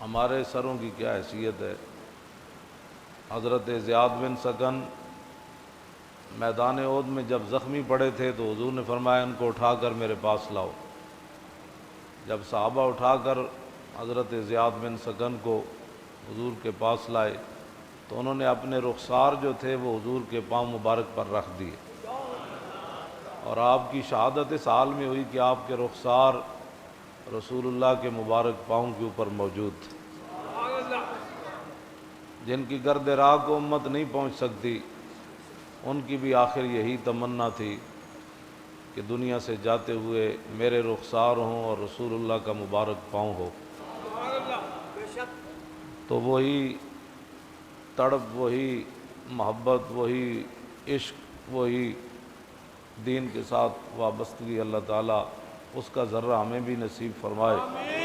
ہمارے سروں کی کیا حیثیت ہے۔ حضرت زیاد بن سکن میدان احد میں جب زخمی پڑے تھے تو حضور نے فرمایا ان کو اٹھا کر میرے پاس لاؤ۔ جب صحابہ اٹھا کر حضرت زیاد بن سکن کو حضور کے پاس لائے تو انہوں نے اپنے رخسار جو تھے وہ حضور کے پاؤں مبارک پر رکھ دیے، اور آپ کی شہادت اس حال میں ہوئی کہ آپ کے رخسار رسول اللہ کے مبارک پاؤں کے اوپر موجود تھے۔ جن کی گرد راہ کو امت نہیں پہنچ سکتی ان کی بھی آخر یہی تمنا تھی کہ دنیا سے جاتے ہوئے میرے رخسار ہوں اور رسول اللہ کا مبارک پاؤں ہو۔ تو وہی تڑپ، وہی محبت، وہی عشق، وہی دین کے ساتھ وابستگی اللہ تعالیٰ اس کا ذرہ ہمیں بھی نصیب فرمائے۔